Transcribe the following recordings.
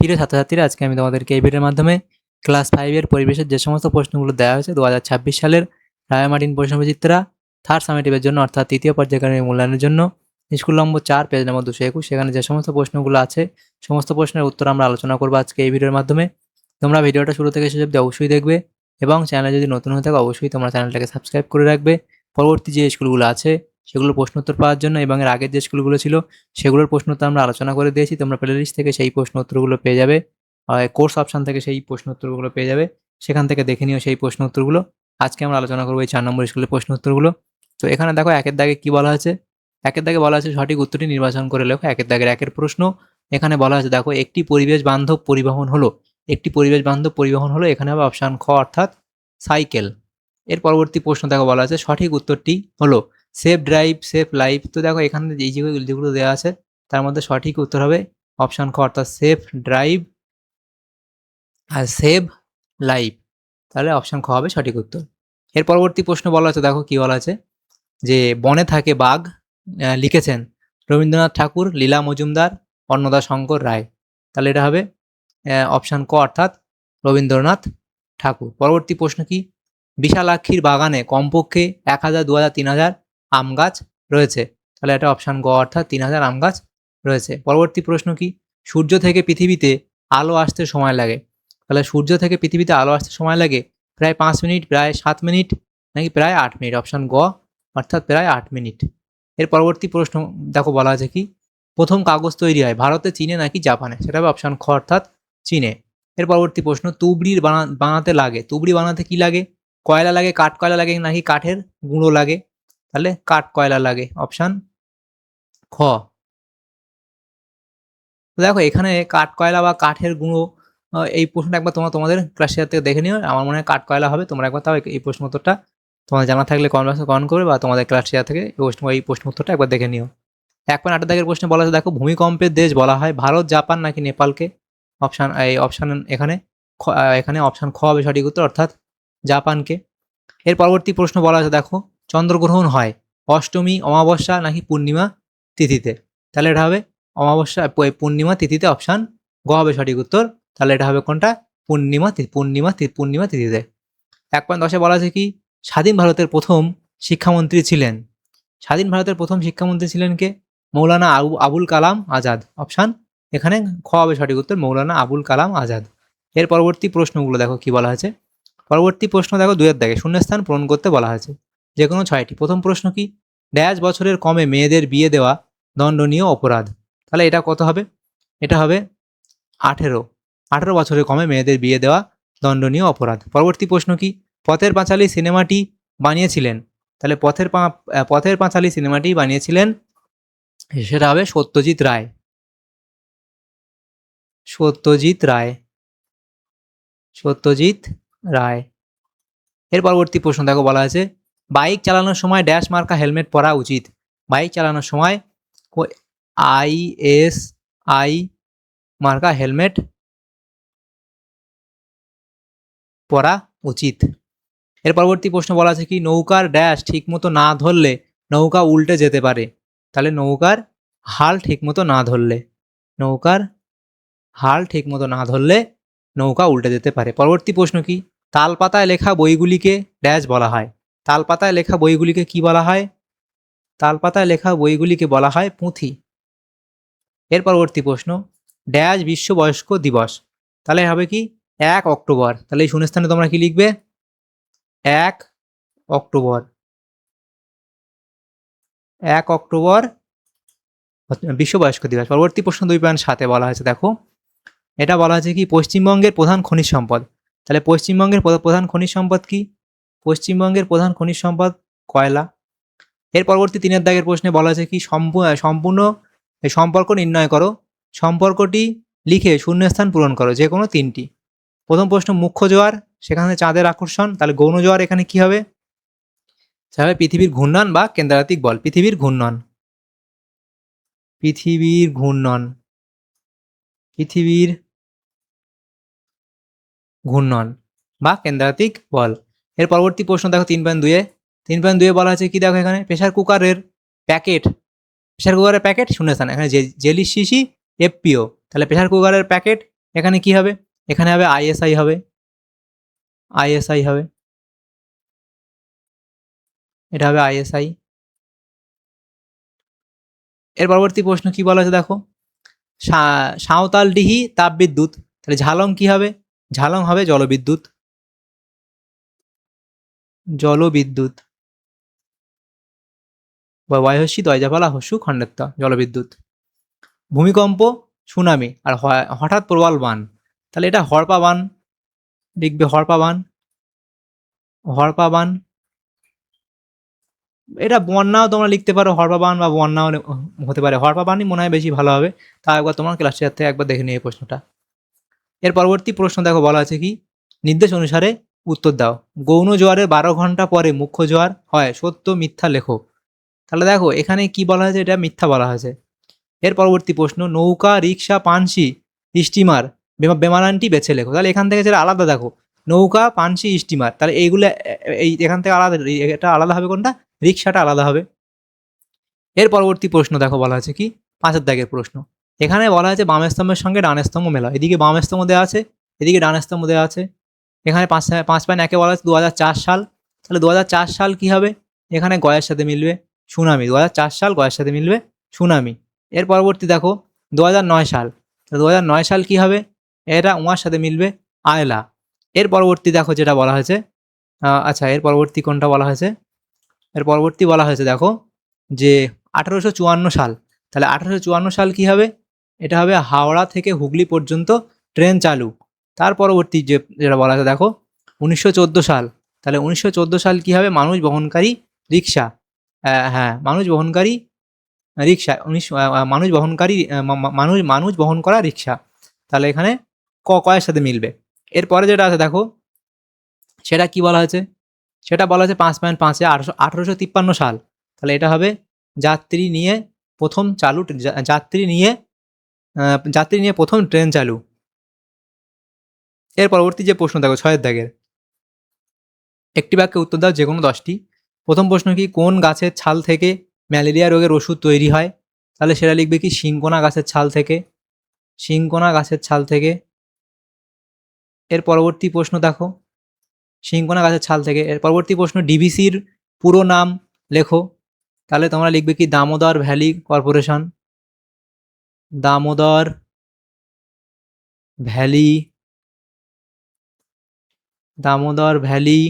প্রিয় ছাত্রছাত্রীরা, আজকে আমি তোমাদেরকে এই ভিডিওর মাধ্যমে ক্লাস 5 এর পরিবেশের যে সমস্ত প্রশ্নগুলো দেওয়া হয়েছে 2026 সালের রায় মার্টিন প্রশ্নবিচিত্রা থার্ড সামেটিভের জন্য অর্থাৎ তৃতীয় পর্যায়ক্রমিক মূল্যায়নের জন্য স্কুল নম্বর 4 পেজ নম্বর 221 সেখানে যে সমস্ত প্রশ্নগুলো আছে সমস্ত প্রশ্নের উত্তর আমরা আলোচনা করবো আজকে এই ভিডিওর মাধ্যমে। তোমরা ভিডিওটা শুরু থেকে শেষ অবধি অবশ্যই দেখবে এবং চ্যানেলে যদি নতুন হয়ে থাকো অবশ্যই তোমরা চ্যানেলটাকে সাবস্ক্রাইব করে রাখবে। পরবর্তী যে স্কুলগুলো আছে সেগুলোর প্রশ্ন উত্তর পাওয়ার জন্য এবং এর আগের যে স্কুলগুলো ছিল সেগুলোর প্রশ্ন উত্তর আমরা আলোচনা করে দিয়েছি, তোমরা প্লেলিস্ট থেকে সেই প্রশ্ন উত্তরগুলো পেয়ে যাবে। কোর্স অপশান থেকে সেই প্রশ্ন উত্তরগুলো পেয়ে যাবে, সেখান থেকে দেখে নিও সেই প্রশ্ন উত্তরগুলো। আজকে আমরা আলোচনা করবো এই 4 নম্বর স্কুলের প্রশ্ন উত্তরগুলো। তো এখানে দেখো একের দাগে কি বলা আছে, একের দাগে বলা আছে সঠিক উত্তরটি নির্বাচন করে লেখো। একের দাগের একের প্রশ্ন এখানে বলা আছে দেখো একটি পরিবেশ বান্ধব পরিবহন হলো, একটি পরিবেশ বান্ধব পরিবহন হলো, এখানে হবে অপশান খ অর্থাৎ সাইকেল। এর পরবর্তী প্রশ্ন দেখো বলা আছে সঠিক উত্তরটি হলো সেফ ড্রাইভ সেফ লাইফ। তো দেখো এখানে যেগুলো দেওয়া আছে তার মধ্যে সঠিক উত্তর হবে অপশান খ অর্থাৎ সেফ ড্রাইভ আর সেভ লাইফ, তাহলে অপশান খ হবে সঠিক উত্তর। এর পরবর্তী প্রশ্ন বলা আছে দেখো কি বলা আছে যে বনে থাকে বাঘ লিখেছেন রবীন্দ্রনাথ ঠাকুর, লীলা মজুমদার, অন্নদা শঙ্কর রায়, তাহলে এটা হবে অপশান ক অর্থাৎ রবীন্দ্রনাথ ঠাকুর। পরবর্তী প্রশ্ন কি বিশালাক্ষীর বাগানে কমপক্ষে 1000, 2000, 3000 আম গাছ রয়েছে, তাহলে এটা অপশান গ অর্থাৎ 3000 আম গাছ রয়েছে। পরবর্তী প্রশ্ন কি সূর্য থেকে পৃথিবীতে আলো আসতে সময় লাগে, তাহলে সূর্য থেকে পৃথিবীতে আলো আসতে সময় লাগে প্রায় 5 মিনিট, প্রায় 7 মিনিট, নাকি প্রায় 8 মিনিট, অপশান গ অর্থাৎ প্রায় 8 মিনিট। এর পরবর্তী প্রশ্ন দেখো বলা আছে কি প্রথম কাগজ তৈরি হয় ভারতে, চীনে নাকি জাপানে, সেটা হবে অপশান খ অর্থাৎ চীনে। এর পরবর্তী প্রশ্ন তুবড়ির বানাতে লাগে, তুবড়ি বানাতে কি লাগে, কয়লা লাগে, কাঠ কয়লা লাগে নাকি কাঠের গুঁড়ো লাগে, তাহলে কাঠ কয়লা লাগে, অপশান খ। দেখো এখানে কাঠ কয়লা বা কাঠের গুঁড়ো এই প্রশ্নটা একবার তোমাদের ক্লাস থেকে দেখে নিও, আমার মনে হয় কাঠ কয়লা হবে। তোমরা একবার তাও এই প্রশ্ন উত্তরটা তোমাদের জানা থাকলে কমেন্ট বক্সে কমেন্ট করবে বা তোমাদের ক্লাস থেকে এই প্রশ্ন উত্তরটা একবার দেখে নিও। 1.8 দাগের প্রশ্নে বলা আছে দেখো ভূমিকম্পের দেশ বলা হয় ভারত, জাপান নাকি নেপালকে, অপশান এখানে অপশান খ হবে সঠিক উত্তর অর্থাৎ জাপানকে। এর পরবর্তী প্রশ্ন বলা আছে দেখো চন্দ্রগ্রহণ হয় অষ্টমী, অমাবস্যা নাকি পূর্ণিমা তিথিতে, তাহলে এটা হবে অমাবস্যা পূর্ণিমা তিথিতে, অপশান গ হবে সঠিক উত্তর। তাহলে এটা হবে কোনটা পূর্ণিমা তিথিতে। 1.10 বলা আছে কি স্বাধীন ভারতের প্রথম শিক্ষামন্ত্রী ছিলেন, স্বাধীন ভারতের প্রথম শিক্ষামন্ত্রী ছিলেন কে, মৌলানা আবুল কালাম আজাদ, অপশান এখানে খ হবে সঠিক উত্তর মৌলানা আবুল কালাম আজাদ। এর পরবর্তী প্রশ্নগুলো দেখো কি বলা আছে, পরবর্তী প্রশ্ন দেখো 2 দাগে শূন্যস্থান পূরণ করতে বলা হয়েছে যে কোনো 6টি। প্রথম প্রশ্ন কি ড্যাশ বছরের কমে মেয়েদের বিয়ে দেওয়া দণ্ডনীয় অপরাধ, তাহলে এটা কত হবে, এটা হবে 18 বছরের কমে মেয়েদের বিয়ে দেওয়া দণ্ডনীয় অপরাধ। পরবর্তী প্রশ্ন কি পথের পাঁচালী সিনেমাটি বানিয়েছিলেন, তাহলে পথের পাঁচালী সিনেমাটি বানিয়েছিলেন সেটা হবে সত্যজিৎ রায়, সত্যজিৎ রায়, সত্যজিৎ রায়। এর পরবর্তী প্রশ্ন দেখো বলা আছে বাইক চালানোর সময় ড্যাশ মার্কা হেলমেট পরা উচিত, বাইক চালানোর সময় ISI মার্কা হেলমেট পরা উচিত। এর পরবর্তী প্রশ্ন বলা আছে কি নৌকার ড্যাশ ঠিকমতো না ধরলে নৌকা উল্টে যেতে পারে, তাহলে নৌকার হাল ঠিকমতো না ধরলে, নৌকার হাল ঠিকমতো না ধরলে নৌকা উল্টে যেতে পারে। পরবর্তী প্রশ্ন কি তালপাতায় লেখা বইগুলিকে ড্যাশ বলা হয়, তালপাতায় লেখা বইগুলিকে কি বলা হয়, তালপাতায় লেখা বইগুলিকে বলা হয় পুঁথি। এর পরবর্তী প্রশ্ন ড্যাশ বিশ্ব বয়স্ক দিবস, তাহলে হবে কি 1 অক্টোবর, তাহলে এই শূন্যস্থানে তোমরা কি লিখবে 1 অক্টোবর, 1 অক্টোবর বিশ্ব বয়স্ক দিবস। পরবর্তী প্রশ্ন 2.7 বলা হয়েছে দেখো এটা বলা হয়েছে কি পশ্চিমবঙ্গের প্রধান খনিজ সম্পদ, তাহলে পশ্চিমবঙ্গের প্রধান খনিজ সম্পদ কি, পশ্চিমবঙ্গের প্রধান খনিজ সম্পদ কয়লা। এর পরবর্তী 3 দাগের প্রশ্নে বলা হয়েছে কি সম্পূর্ণ সম্পর্ক নির্ণয় করো, সম্পর্কটি লিখে শূন্যস্থান পূরণ করো যে কোনো 3টি। প্রথম প্রশ্ন মুখ্য জোয়ার সেখানে চাঁদের আকর্ষণ, তাহলে গৌণ জোয়ার এখানে কি হবে, সেটা পৃথিবীর ঘূর্ণন বা কেন্দ্রাতিক বল, পৃথিবীর ঘূর্ণন, পৃথিবীর ঘূর্ণন, পৃথিবীর ঘূর্ণন বা কেন্দ্রাতিক বল। এর পরবর্তী প্রশ্ন দেখো 3.2 বলা আছে কি দেখো এখানে প্রেসার কুকারের প্যাকেট শূন্যস্থান এখানে জেলি শিশি FPO, তাহলে প্রেসার কুকারের প্যাকেট এখানে কি হবে? এখানে হবে আইএসআই হবে, আইএসআই হবে, এটা হবে আইএসআই। এর পরবর্তী প্রশ্ন কি বলা আছে দেখো, সাঁওতালডিহি তাপবিদ্যুৎ, তাহলে ঝালং কি হবে? ঝালং হবে জলবিদ্যুৎ, জলবিদ্যুৎ বা ওয়াইহস্যি দয়জাফলা হস্যু খণ্ডেত্ব, জলবিদ্যুৎ। ভূমিকম্প, সুনামি, আর হঠাৎ প্রবল বান, তাহলে এটা হড়পা বান লিখবে, হড়পা বান, হড়পা বান। এটা বন্যাও তোমরা লিখতে পারো, হড়পা বান বা বন্যাও হতে পারে, হড়পা বানই মনে হয় বেশি ভালো হবে। তা একবার তোমার ক্লাস টিচার থেকে একবার দেখে নিয়ে এই প্রশ্নটা। এর পরবর্তী প্রশ্ন দেখো, বলা আছে কি, নির্দেশ অনুসারে উত্তর দাও। গৌণ জোয়ারের 12 ঘন্টা পরে মুখ্য জোয়ার হয়, সত্য মিথ্যা লেখো। তাহলে দেখো এখানে কি বলা হয়েছে, এটা মিথ্যা বলা হয়েছে। এর পরবর্তী প্রশ্ন, নৌকা, রিক্সা, পানসি, স্টিমার, বিমানটি বেছে লেখো। তাহলে এখান থেকে যেটা আলাদা দেখো, নৌকা, পানসি, স্টিমার, তাহলে এইগুলো এই এখান থেকে আলাদা, এটা আলাদা হবে কোনটা, রিক্সাটা আলাদা হবে। এর পরবর্তী প্রশ্ন দেখো, বলা আছে কি, 5 দাগের প্রশ্ন। এখানে বলা আছে বাম স্তম্ভের সঙ্গে ডান স্তম্ভ মেলা, এদিকে বাম স্তম্ভ দেওয়া আছে, এদিকে ডান স্তম্ভ দেওয়া আছে। এখানে 5.1 বলা আছে 2004 সাল, তাহলে 2004 সাল কি হবে, এখানে গয়ের সাথে মিলবে, সুনামি, 2004 সাল গয়ের সাথে মিলবে, সুনামি। এর পরবর্তী দেখো 2009 সাল, 2009 সাল কি হবে, এটা উমার সাথে মিলবে, আয়লা। এর পরবর্তী দেখো যেটা বলা হয়েছে, আচ্ছা এর পরবর্তী কোনটা বলা হয়েছে, এর পরবর্তী বলা হয়েছে দেখো যে 1854 সাল, তাহলে 1854 সাল কি হবে, এটা হবে হাওড়া থেকে হুগলি পর্যন্ত ট্রেন চালু। তার পরবর্তী যেটা বলা আছে দেখো 1914 সাল, তাহলে 1914 সাল কি হবে, মানুষ বহনকারী রিক্সা, হ্যাঁ মানুষ বহনকারী রিক্সা, মানুষ বহনকারী মানুষ বহন করা রিক্সা, তাহলে এখানে কয়ের সাথে মিলবে। এরপরে যেটা আছে দেখো সেটা কি বলা হয়েছে, সেটা বলা হয়েছে 5.5-এ 1853 সাল, তাহলে এটা হবে যাত্রী নিয়ে প্রথম চালু, যাত্রী নিয়ে প্রথম ট্রেন চালু। এর পরবর্তী যে প্রশ্ন দেখো 6 দাগের, একটি বাক্যে উত্তর দাও যে কোনো 10টি। প্রথম প্রশ্ন কি, কোন গাছের ছাল থেকে ম্যালেরিয়া রোগের ওষুধ তৈরি হয়, তাহলে সেটা লিখবে কি, শিংকোনা গাছের ছাল থেকে, শিংকোনা গাছের ছাল থেকে। এর পরবর্তী প্রশ্ন দেখো, শিংকোনা গাছের ছাল থেকে। এর পরবর্তী প্রশ্ন, ডিভিসির পুরো নাম লেখো, তাহলে তোমরা লিখবে কি, Damodar valley corporation, Damodar valley, Damodar valley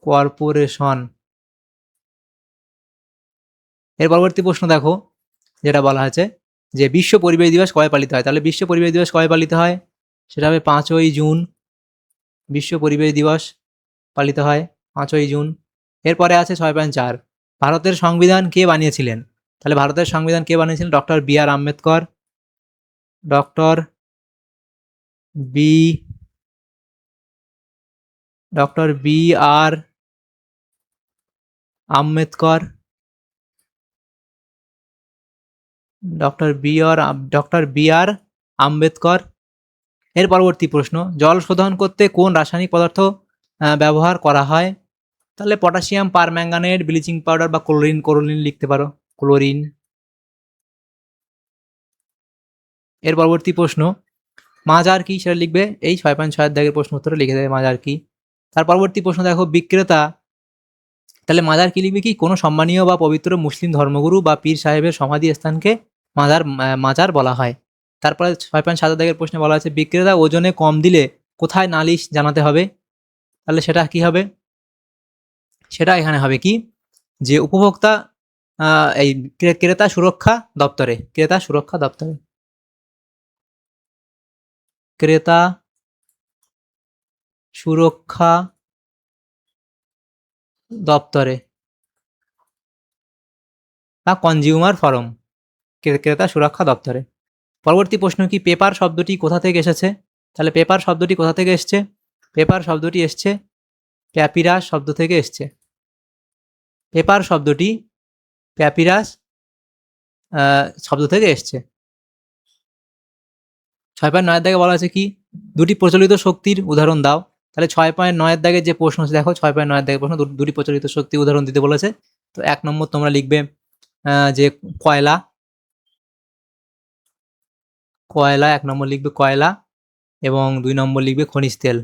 corporation. এর পরবর্তী প্রশ্ন দেখো যেটা বলা আছে যে বিশ্ব পরিবেশ দিবস কবে পালিত হয়, তাহলে বিশ্ব পরিবেশ দিবস কবে পালিত হয়, সেটা হবে 5ই জুন, বিশ্ব পরিবেশ দিবস পালিত হয় 5ই জুন। এরপরে আছে 6.4, ভারতের সংবিধান কে বানিয়েছিলেন, তাহলে ভারতের সংবিধান কে বানিয়েছিলেন, doctor B R Ambedkar, doctor B doctor B R Ambedkar, doctor B R Ambedkar. এর পরবর্তী প্রশ্ন, জল শোধন করতে কোন রাসায়নিক পদার্থ ব্যবহার করা হয়, তাহলে পটাশিয়াম পারম্যাঙ্গানেট, ব্লিচিং পাউডার বা ক্লোরিন লিখতে পারো, ক্লোরিন। এর পরবর্তী প্রশ্ন, মাজার কি, সেটা লিখবে, এই 6.6 দাগের প্রশ্ন উত্তরে লিখে দেবে মাজার কি। তার পরবর্তী প্রশ্ন দেখো, বিক্রেতা, তাহলে মাজার কি লিখবে কি, কোনো সম্মানীয় বা পবিত্র মুসলিম ধর্মগুরু বা পীর সাহেবের সমাধি স্থানকে মাজার বলা হয়। তারপরে 6.7 দাগের প্রশ্নে বলা আছে, বিক্রেতা ওজনে কম দিলে কোথায় নালিশ জানাতে হবে, তাহলে সেটা কি হবে, সেটা এখানে হবে কি, যে উপভোক্তা এই ক্রেতা সুরক্ষা দপ্তরে, ক্রেতা সুরক্ষা দপ্তরে, ক্রেতা সুরক্ষা দপ্তরে বা কনজিউমার ফরম, ক্রেতা সুরক্ষা দপ্তরে। পরবর্তী প্রশ্ন কি, পেপার শব্দটি কোথা থেকে এসেছে, তাহলে পেপার শব্দটি কোথা থেকে এসছে, পেপার শব্দটি এসছে প্যাপিরাস শব্দ থেকে এসছে, পেপার শব্দটি প্যাপিরাস শব্দ থেকে এসছে। 6.9 দাগে বলা আছে কি, দুটি প্রচলিত শক্তির উদাহরণ দাও, তাহলে 6.9 দাগের যে প্রশ্ন আছে দেখো, 6.9 দাগের প্রশ্ন, দুটি প্রচলিত শক্তির উদাহরণ দিতে বলেছে। তো 1 নম্বর তোমরা লিখবে যে কয়লা, কয়লা, 1 নম্বর লিখবে কয়লা এবং 2 নম্বর লিখবে খনিজ তেল।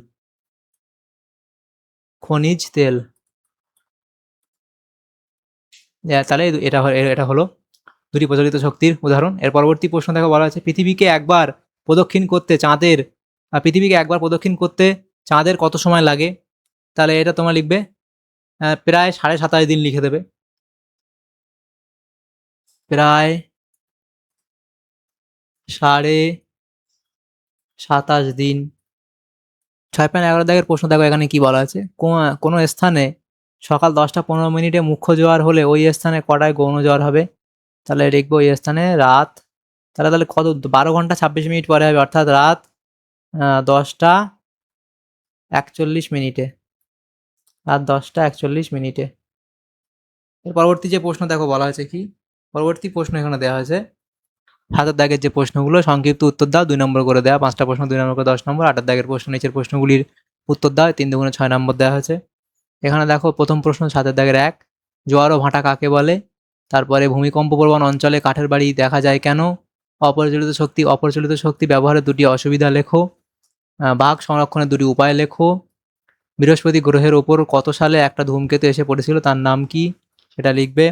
খনিজ তেল। তাহলে এটা হলো দুটি প্রচলিত শক্তির উদাহরণ। এর পরবর্তী প্রশ্ন দেখো বলা আছে পৃথিবীকে একবার প্রদক্ষিণ করতে চাঁদের কত সময় লাগে? তাহলে এটা তোমরা লিখবে প্রায় 27.5 দিন লিখে দেবে। প্রায় 27.5 দিন। 6.11 দাগের প্রশ্ন দেখো এখানে কি বলা আছে, কোনো স্থানে সকাল 10টা 15 মিনিটে মুখ্য জোয়ার হলে ওই স্থানে কটায় গৌণ জোয়ার হবে? তাহলে লিখবো ওই স্থানে রাত, তাহলে কত 12 ঘন্টা 26 মিনিট পরে হবে, অর্থাৎ রাত 10টা 41 মিনিটে। রাত 10টা 41 মিনিটে। এর পরবর্তী যে প্রশ্ন দেখো বলা হয়েছে কি, পরবর্তী প্রশ্ন এখানে দেওয়া হয়েছে হাতের দাগের যে প্রশ্নগুলো সংক্ষিপ্ত উত্তর দাও, 2 নম্বর করে দেওয়া, 5টা প্রশ্ন 2 নম্বর করে 10 নম্বর। 8 দাগের প্রশ্ন নিচের প্রশ্নগুলির উত্তর দাও, 3 দুগুণে 6 নম্বর দেওয়া হয়েছে। এখানে দেখো প্রথম প্রশ্ন 7 দাগের 1, জোয়ার ও ভাটা কাকে বলে? তারপরে ভূমিকম্প প্রবণ অঞ্চলে কাঠের বাড়ি দেখা যায় কেন? অপরিচালিত শক্তি ব্যবহারের 2টি অসুবিধা লেখো। বাঘ সংরক্ষণের 2টি উপায় লেখো। বৃহস্পতি গ্রহের ওপর কত সালে একটা ধূমকেতু এসে পড়েছিল, তার নাম কি? সেটা লিখবে।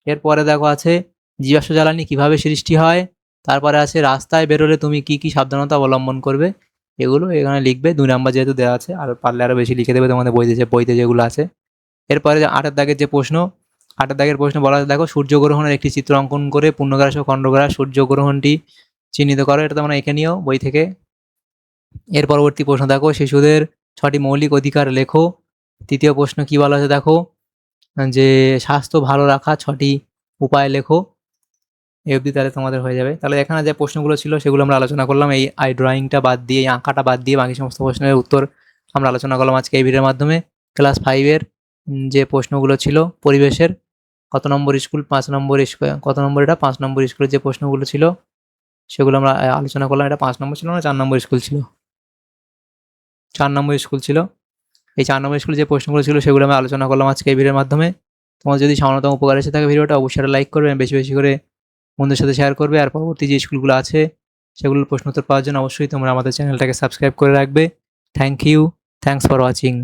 এরপরে দেখো আছে জীবাশ্ম জ্বালানি কিভাবে সৃষ্টি হয়। তারপরে আছে রাস্তায় বেরোলে তুমি কি কি সাবধানতা অবলম্বন করবে, এগুলো এখানে লিখবে। 2 নাম্বার যেহেতু দেওয়া আছে, আর পারলে আরও বেশি লিখে দেবে তোমাদের বইতে যেগুলো আছে। এরপরে 8 দাগের যে প্রশ্ন, 8 দাগের প্রশ্ন বলা আছে দেখো সূর্যগ্রহণের একটি চিত্র অঙ্কন করে পূর্ণগ্রাস ও খণ্ডগ্রাস সূর্যগ্রহণটি চিহ্নিত করো। এটা তোমরা এঁকে নিও বই থেকে। এর পরবর্তী প্রশ্ন দেখো শিশুদের 6টি মৌলিক অধিকার লেখো। তৃতীয় প্রশ্ন কি বলা আছে দেখো, যে স্বাস্থ্য ভালো রাখা 6টি উপায় লেখো। এই অবধি তাহলে তোমাদের হয়ে যাবে। তাহলে এখানে যে প্রশ্নগুলো ছিল সেগুলো আমরা আলোচনা করলাম, এই ড্রয়িংটা বাদ দিয়ে, এই আঁকাটা বাদ দিয়ে বাকি সমস্ত প্রশ্নের উত্তর আমরা আলোচনা করলাম আজকে এই ভিডিওর মাধ্যমে। ক্লাস 5-এর যে প্রশ্নগুলো ছিল পরিবেশের, কত নম্বর স্কুল, 5 নম্বর কত নম্বর, এটা 5 নম্বর স্কুলের যে প্রশ্নগুলো ছিল সেগুলো আমরা আলোচনা করলাম। এটা 5 নম্বর ছিল না 4 নম্বর স্কুল ছিল? 4 নম্বর স্কুল ছিল। এই 4 নম্বর স্কুলে যে প্রশ্নগুলো ছিল সেগুলো আমি আলোচনা করলাম আজকে এই ভিডিওর মাধ্যমে। তোমার যদি সামান্যতম উপকার এসে থাকে ভিডিওটা অবশ্যই লাইক করবে, বেশি বেশি করে বন্ধুদের সাথে শেয়ার করবে। আর পরবর্তী যে স্কুলগুলো আছে সেগুলোর প্রশ্ন উত্তর পাওয়ার জন্য অবশ্যই তোমরা আমাদের চ্যানেলটাকে সাবস্ক্রাইব করে রাখবে। Thank you, thanks for watching.